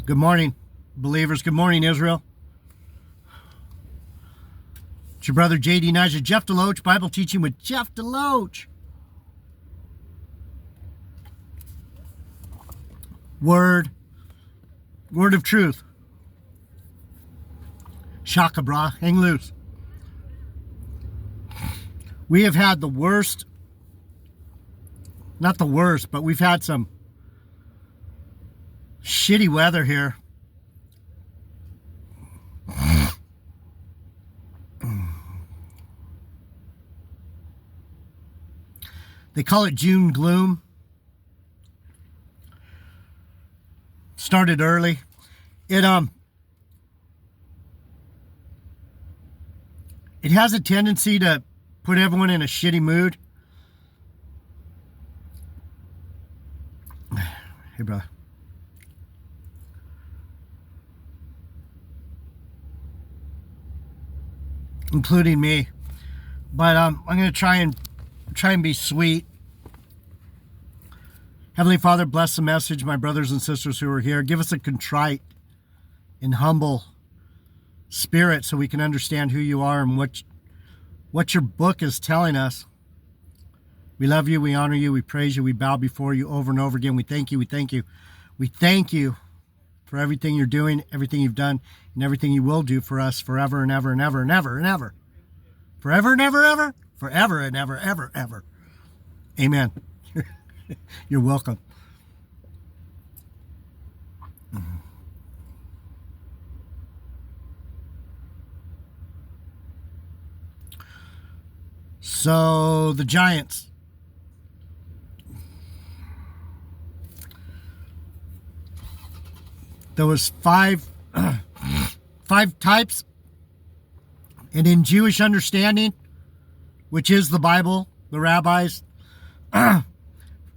Good morning, believers. Good morning, Israel. It's your brother J.D. Nija, Jeff Deloach, Bible teaching with Jeff Deloach. Word of truth. Shaka bra, hang loose. We have had the worst, not the worst, but we've had some shitty weather here. They call it June gloom. Started early. It has a tendency to put everyone in a shitty mood. Hey, brother. Including me. But I'm going to try and be sweet. Heavenly Father, bless the message, my brothers and sisters who are here. Give us a contrite and humble spirit so we can understand who you are and what your book is telling us. We love you, we honor you, we praise you, we bow before you over and over again. We thank you, we thank you. We thank you for everything you're doing, everything you've done, and everything you will do for us forever and ever and ever and ever and ever. Forever and ever, ever. Forever and ever, ever, ever. Amen. You're welcome. So, the Giants. There was five types. And in Jewish understanding, which is the Bible, the rabbis,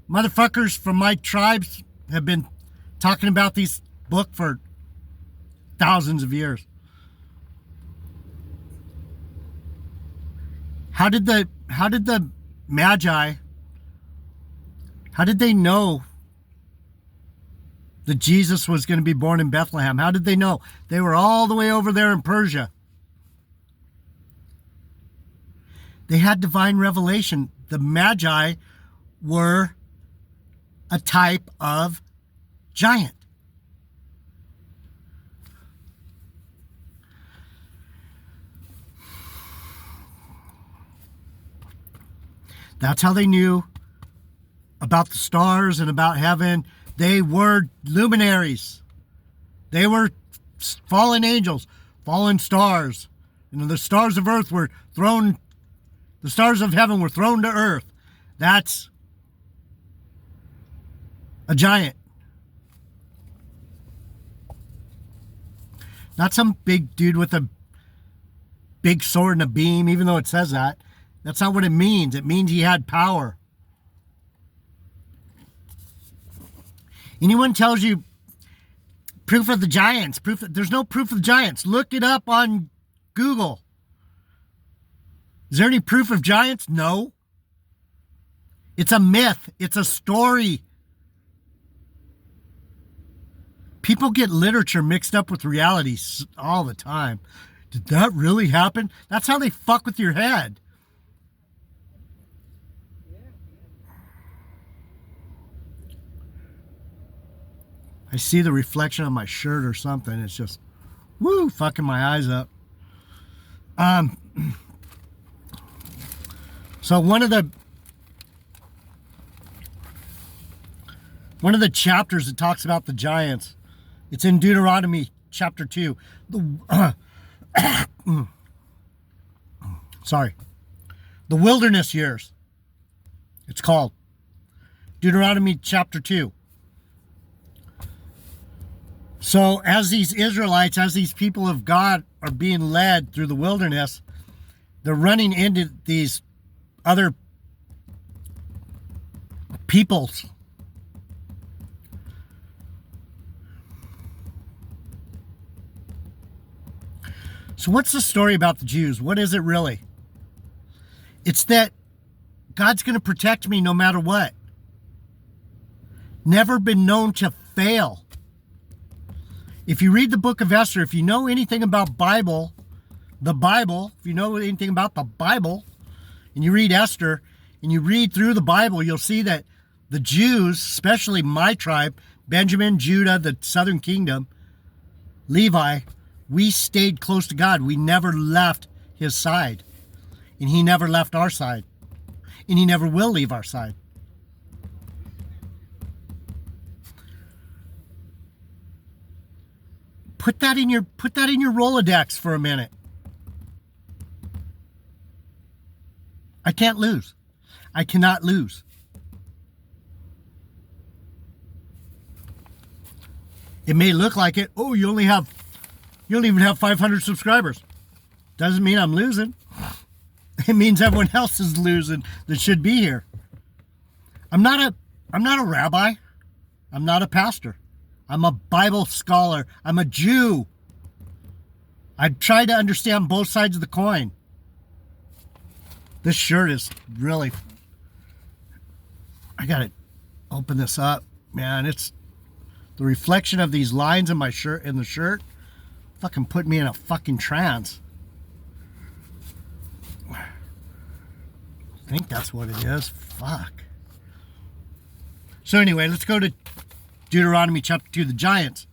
motherfuckers from my tribes have been talking about this book for thousands of years. How did the Magi, how did they know that Jesus was going to be born in Bethlehem? How did they know? They were all the way over there in Persia. They had divine revelation. The Magi were a type of giant. That's how they knew about the stars and about heaven. They were luminaries. They were fallen angels, fallen stars. And the stars of earth were thrown, the stars of heaven were thrown to earth. That's a giant. Not some big dude with a big sword and a beam, even though it says that. That's not what it means. It means he had power. Anyone tells you proof of the giants, there's no proof of giants. Look it up on Google. Is there any proof of giants? No. It's a myth. It's a story. People get literature mixed up with reality all the time. Did that really happen? That's how they fuck with your head. I see the reflection on my shirt or something. It's just, woo, fucking my eyes up. So one of the chapters that talks about the giants, it's in Deuteronomy chapter 2. The wilderness years. It's called Deuteronomy chapter 2. So as these Israelites, as these people of God are being led through the wilderness, they're running into these other peoples. So what's the story about the Jews? What is it really? It's that God's going to protect me no matter what. Never been known to fail. If you read the book of Esther, if you know anything about the Bible, if you know anything about the Bible, and you read Esther, and you read through the Bible, you'll see that the Jews, especially my tribe, Benjamin, Judah, the southern kingdom, Levi, we stayed close to God. We never left his side. And he never left our side. And he never will leave our side. Put that in your Rolodex for a minute. I can't lose. I cannot lose. It may look like it. Oh, you don't even have 500 subscribers. Doesn't mean I'm losing. It means everyone else is losing that should be here. I'm not a rabbi. I'm not a pastor. I'm a Bible scholar. I'm a Jew. I try to understand both sides of the coin. This shirt is really... I gotta open this up, man. It's the reflection of these lines in my shirt, in the shirt, fucking put me in a fucking trance. I think that's what it is. Fuck. So anyway, let's go to Deuteronomy chapter 2, the giants.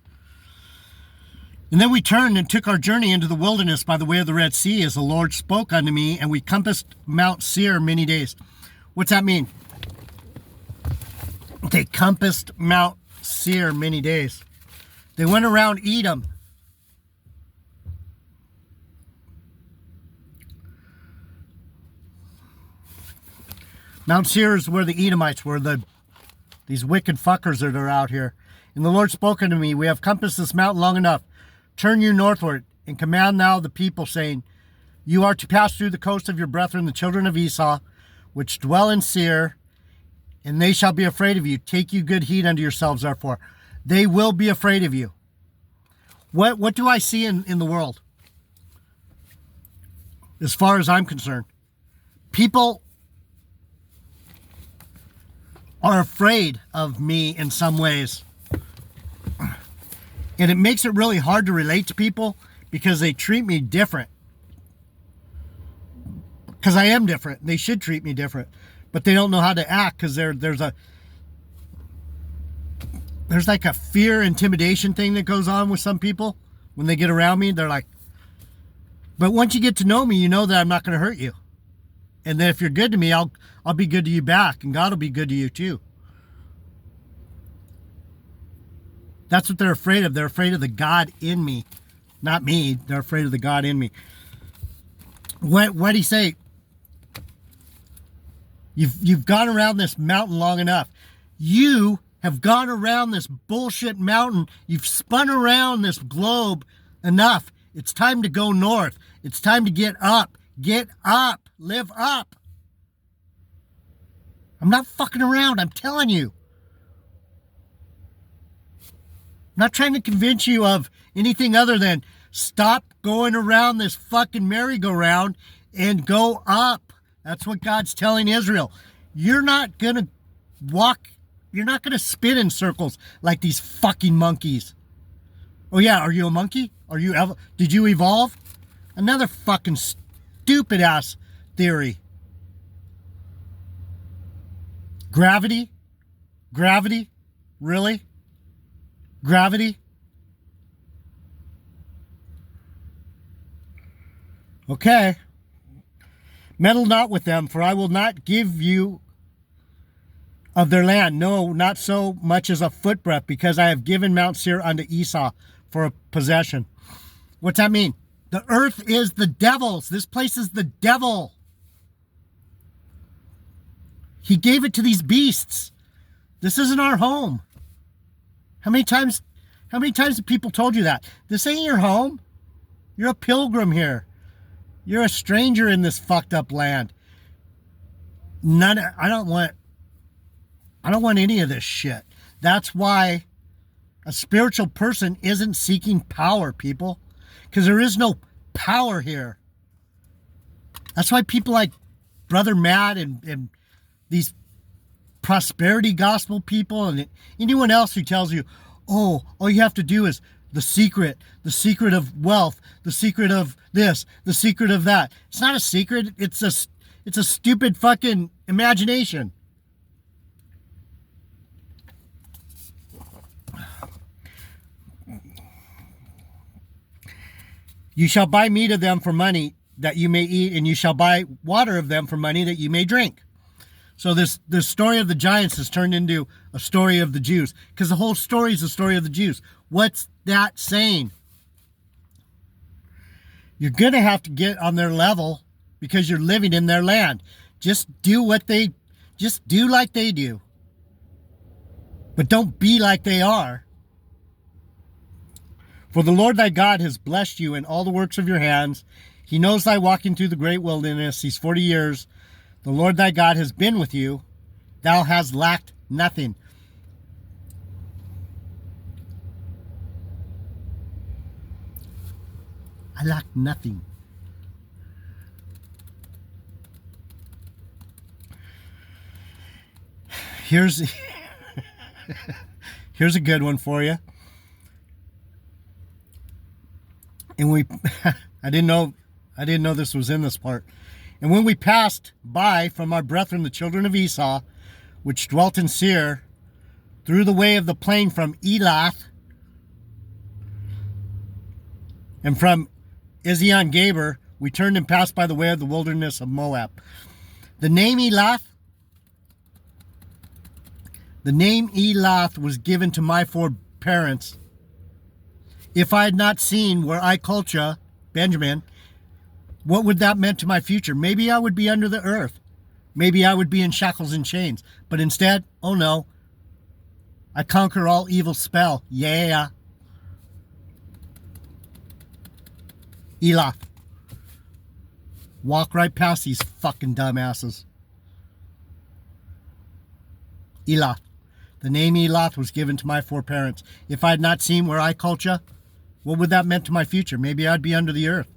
And then we turned and took our journey into the wilderness by the way of the Red Sea, as the Lord spoke unto me, and we compassed Mount Seir many days. What's that mean? They compassed Mount Seir many days. They went around Edom. Mount Seir is where the Edomites were, these wicked fuckers that are out here. And the Lord spoke unto me, we have compassed this mountain long enough. Turn you northward, and command now the people, saying, you are to pass through the coast of your brethren, the children of Esau, which dwell in Seir, and they shall be afraid of you. Take you good heed unto yourselves, therefore. They will be afraid of you. What do I see in the world? As far as I'm concerned, people are afraid of me in some ways. And it makes it really hard to relate to people because they treat me different. Because I am different. They should treat me different. But they don't know how to act because there's like a fear intimidation thing that goes on with some people. When they get around me, they're like, but once you get to know me, you know that I'm not going to hurt you. And then if you're good to me, I'll be good to you back. And God will be good to you too. That's what they're afraid of. They're afraid of the God in me. Not me. They're afraid of the God in me. What did he say? You've gone around this mountain long enough. You have gone around this bullshit mountain. You've spun around this globe enough. It's time to go north. It's time to get up. Get up. Live up. I'm not fucking around. I'm telling you. I'm not trying to convince you of anything other than stop going around this fucking merry-go-round and go up. That's what God's telling Israel. You're not going to walk, you're not going to spin in circles like these fucking monkeys. Oh yeah, are you a monkey? Did you evolve? Another fucking stupid ass theory. Gravity? Gravity? Really? Gravity? Okay. Meddle not with them, for I will not give you of their land, no, not so much as a footbreadth, because I have given Mount Seir unto Esau for a possession. What's that mean? The earth is the devil's. This place is the devil. He gave it to these beasts. This isn't our home. How many times have people told you that? This ain't your home. You're a pilgrim here. You're a stranger in this fucked up land. I don't want any of this shit. That's why a spiritual person isn't seeking power, people. Because there is no power here. That's why people like Brother Matt and these prosperity gospel people and anyone else who tells you, oh, all you have to do is the secret of wealth, the secret of this, the secret of that. It's not a secret. It's a stupid fucking imagination. You shall buy meat of them for money that you may eat, and you shall buy water of them for money that you may drink. So this story of the giants has turned into a story of the Jews, because the whole story is the story of the Jews. What's that saying? You're going to have to get on their level because you're living in their land. Just do like they do. But don't be like they are. For the Lord thy God has blessed you in all the works of your hands. He knows thy walking through the great wilderness these 40 years. The Lord thy God has been with you. Thou hast lacked nothing. I lack nothing. Here's a good one for you. And I didn't know this was in this part. And when we passed by from our brethren, the children of Esau, which dwelt in Seir, through the way of the plain from Elath, and from Ezion-Geber, we turned and passed by the way of the wilderness of Moab. The name Elath was given to my foreparents. If I had not seen where I culture, Benjamin, what would that meant to my future? Maybe I would be under the earth. Maybe I would be in shackles and chains. But instead, oh no, I conquer all evil spell. Yeah. Elath. Walk right past these fucking dumbasses. Elath. The name Elath was given to my foreparents. If I had not seen where I culture, what would that meant to my future? Maybe I'd be under the earth.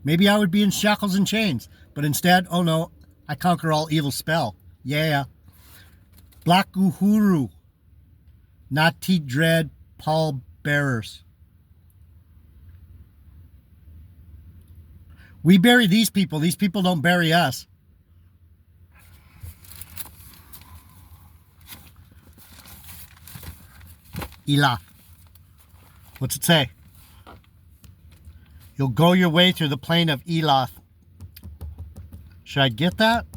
Maybe I would be in shackles and chains. But instead, oh no, I conquer all evil spell. Yeah. Black Uhuru. Nati dread pall bearers. We bury these people. These people don't bury us. Elath. What's it say? You'll go your way through the plain of Elath. Should I get that?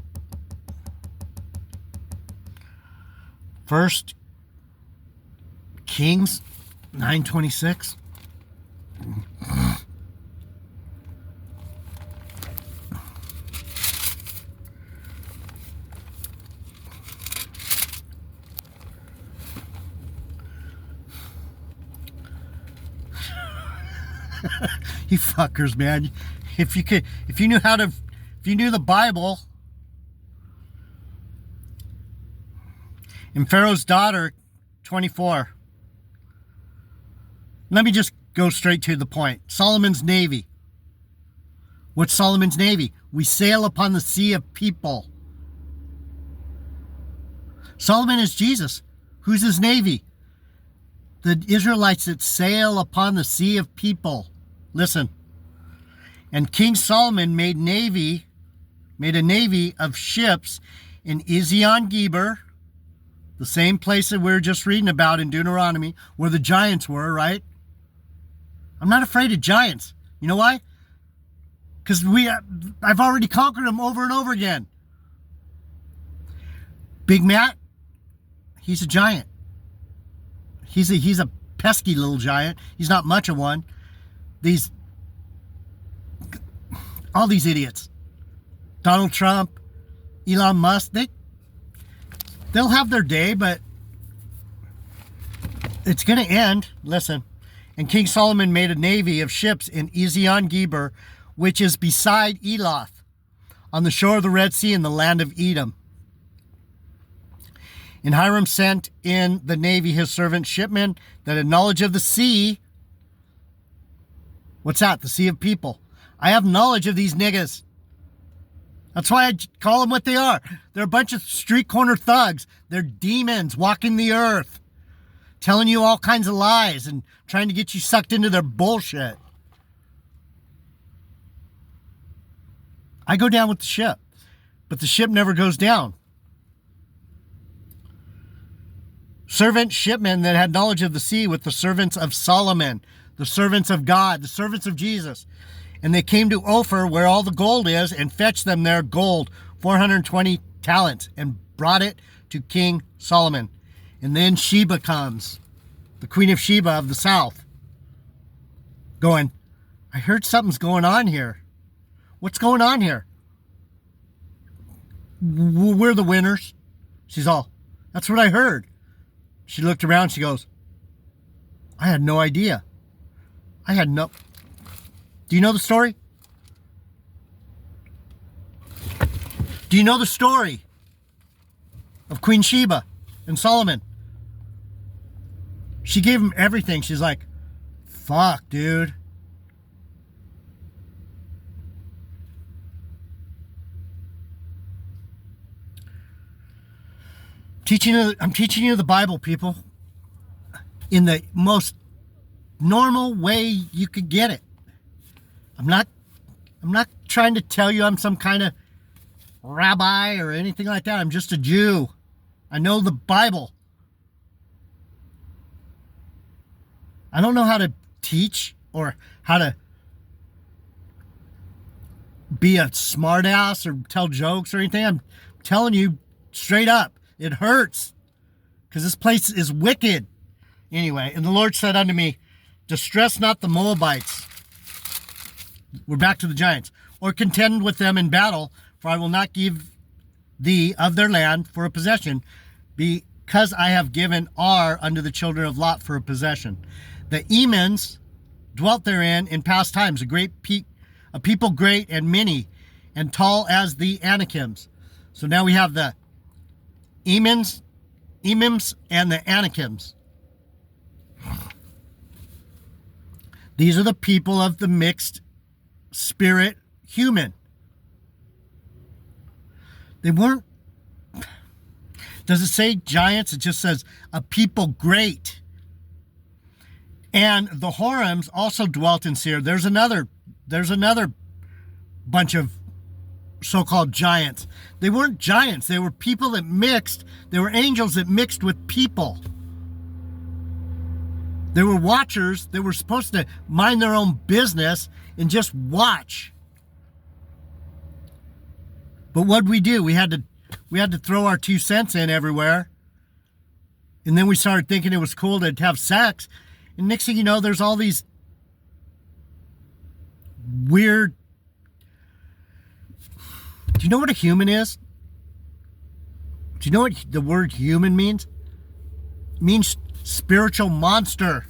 First Kings 9:26. You fuckers, man. If you knew the Bible. And Pharaoh's daughter, 24. Let me just go straight to the point. Solomon's navy. What's Solomon's navy? We sail upon the sea of people. Solomon is Jesus. Who's his navy? The Israelites that sail upon the sea of people. Listen. And King Solomon made a navy of ships in Ezion-Geber, the same place that we were just reading about in Deuteronomy, where the giants were, right? I'm not afraid of giants. You know why? Because I've already conquered them over and over again. Big Matt, he's a giant. He's a pesky little giant. He's not much of one. All these idiots. Donald Trump, Elon Musk, they'll have their day, but it's going to end. Listen. And King Solomon made a navy of ships in Ezion-Geber, which is beside Elath, on the shore of the Red Sea in the land of Edom. And Hiram sent in the navy his servant shipmen that had knowledge of the sea. What's that? The sea of people. I have knowledge of these niggas. That's why I call them what they are. They're a bunch of street corner thugs. They're demons walking the earth. telling you all kinds of lies and trying to get you sucked into their bullshit. I go down with the ship, but the ship never goes down. Servant shipmen that had knowledge of the sea with the servants of Solomon, the servants of God, the servants of Jesus. And they came to Ophir, where all the gold is, and fetched them their gold, 420 talents, and brought it to King Solomon. And then Sheba comes, the queen of Sheba of the south, going, I heard something's going on here. What's going on here? We're the winners. She's all, that's what I heard. She looked around, she goes, I had no idea. Do you know the story? Do you know the story of Queen Sheba and Solomon? She gave him everything. She's like, fuck, dude. I'm teaching you the Bible, people, in the most normal way you could get it. I'm not trying to tell you I'm some kind of rabbi or anything like that. I'm just a Jew. I know the Bible. I don't know how to teach or how to be a smartass or tell jokes or anything. I'm telling you straight up. It hurts because this place is wicked. Anyway, and the Lord said unto me, distress not the Moabites. We're back to the giants. Or contend with them in battle, for I will not give thee of their land for a possession, because I have given Ar unto the children of Lot for a possession. The Emans dwelt therein in past times, a people great and many, and tall as the Anakims. So now we have the Emims and the Anakims. These are the people of the mixed spirit human. They weren't, does it say giants? It just says a people great. And the Horims also dwelt in Seir. There's another bunch of so-called giants. They weren't giants. They were people that mixed. They were angels that mixed with people. They were watchers. They were supposed to mind their own business and just watch. But what'd we do? We had to throw our 2 cents in everywhere. And then we started thinking it was cool to have sex. And next thing you know, there's all these weird... Do you know what a human is? Do you know what the word human means? It means spiritual monster.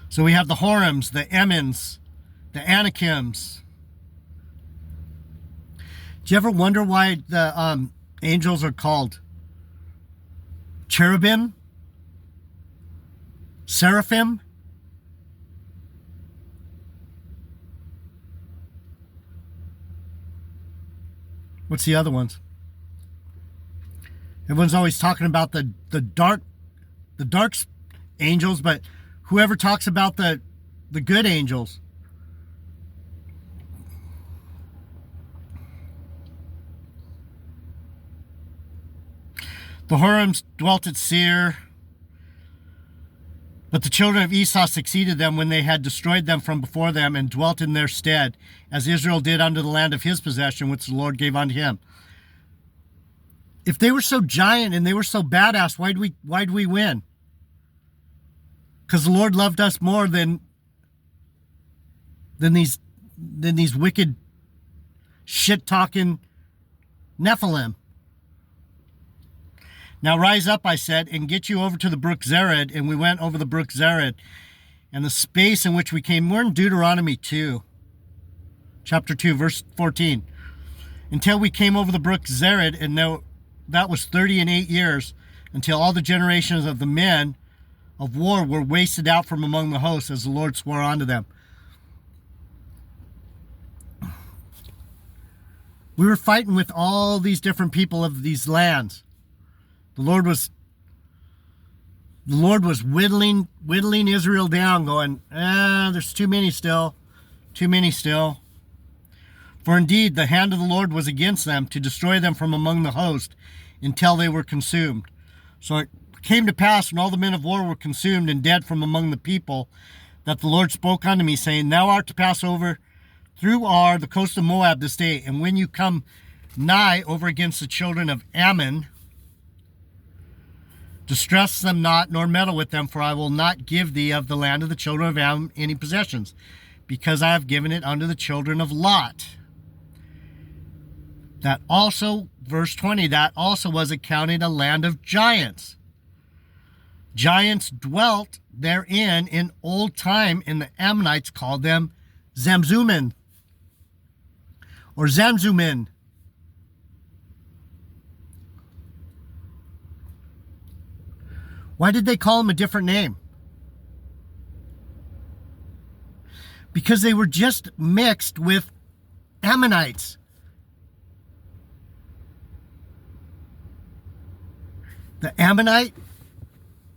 So we have the Horims, the Emins, the Anakims. Do you ever wonder why the angels are called cherubim? Seraphim? What's the other ones? Everyone's always talking about the dark angels, but whoever talks about the good angels? The Horims dwelt at Seir, but the children of Esau succeeded them when they had destroyed them from before them and dwelt in their stead, as Israel did unto the land of his possession, which the Lord gave unto him. If they were so giant and they were so badass, why'd we win? Because the Lord loved us more than these wicked shit-talking Nephilim. Now rise up, I said, and get you over to the brook Zered. And we went over the brook Zered. And the space in which we came, we're in Deuteronomy 2. Chapter 2, verse 14. Until we came over the brook Zered, and that was 38 years, until all the generations of the men of war were wasted out from among the hosts, as the Lord swore unto them. We were fighting with all these different people of these lands. The Lord was whittling Israel down, going, there's too many still. Too many still. For indeed, the hand of the Lord was against them to destroy them from among the host until they were consumed. So it came to pass when all the men of war were consumed and dead from among the people, that the Lord spoke unto me, saying, Thou art to pass over through Ar, the coast of Moab, this day. And when you come nigh over against the children of Ammon, distress them not, nor meddle with them, for I will not give thee of the land of the children of Ammon any possessions, because I have given it unto the children of Lot. That also, verse 20, that also was accounted a land of giants. Giants dwelt therein in old time, and the Ammonites called them Zamzumin, or Zamzumin. Why did they call them a different name? Because they were just mixed with Ammonites. The Ammonite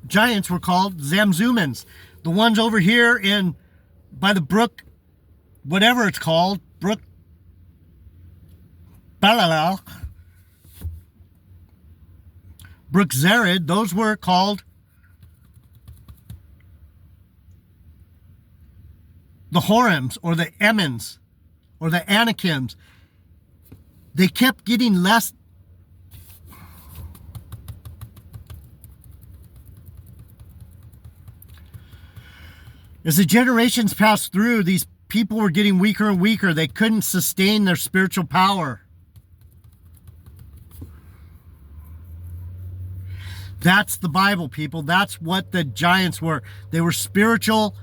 giants were called Zamzumans. The ones over here by the brook, whatever it's called, brook Balalal, brook Zered, those were called the Horims, or the Emmons, or the Anakims. They kept getting less. As the generations passed through, these people were getting weaker and weaker. They couldn't sustain their spiritual power. That's the Bible, people. That's what the giants were. They were spiritual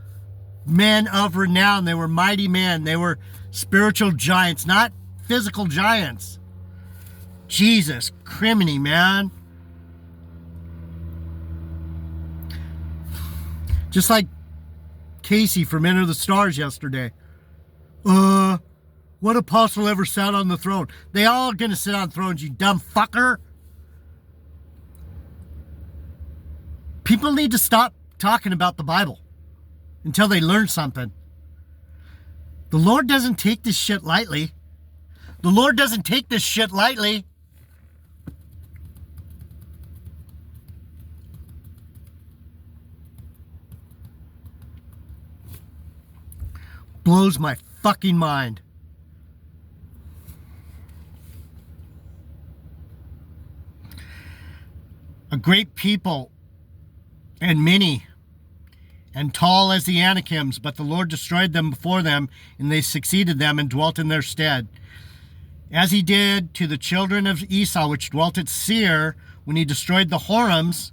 men of renown. They were mighty men. They were spiritual giants, not physical giants. Jesus, criminy, man. Just like Casey from Enter the Stars yesterday. What apostle ever sat on the throne? They all gonna sit on thrones, you dumb fucker. People need to stop talking about the Bible until they learn something. The Lord doesn't take this shit lightly. The Lord doesn't take this shit lightly. Blows my fucking mind. A great people, and many, and tall as the Anakims, but the Lord destroyed them before them, and they succeeded them and dwelt in their stead. As he did to the children of Esau, which dwelt at Seir, when he destroyed the Horims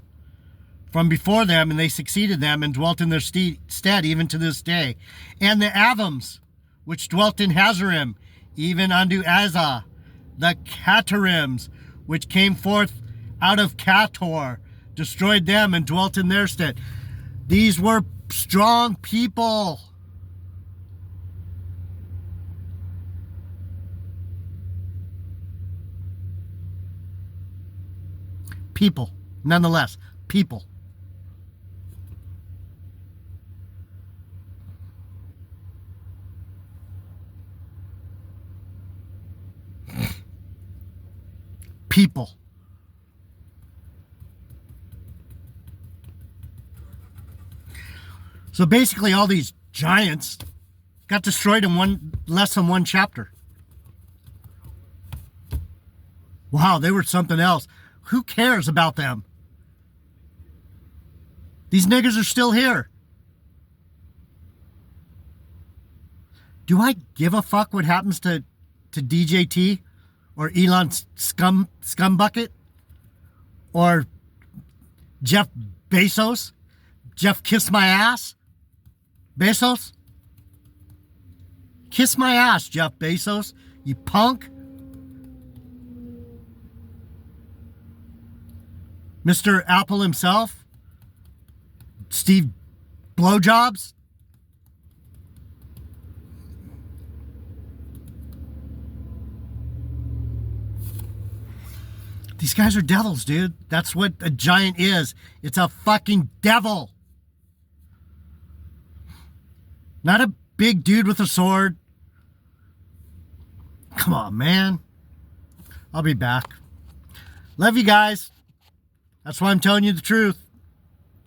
from before them, and they succeeded them and dwelt in their stead, even to this day. And the Avims, which dwelt in Hazarim, even unto Azah. The Catarims, which came forth out of Cator, destroyed them and dwelt in their stead. These were strong people. People, nonetheless, people. People. So basically all these giants got destroyed in less than one chapter. Wow, they were something else. Who cares about them? These niggas are still here. Do I give a fuck what happens to DJT or Elon Scumbucket or Jeff Bezos? Jeff Kiss My Ass? Bezos? Kiss my ass, Jeff Bezos, you punk. Mr. Apple himself? Steve Blowjobs? These guys are devils, dude. That's what a giant is. It's a fucking devil. Not a big dude with a sword. Come on, man. I'll be back. Love you guys. That's why I'm telling you the truth.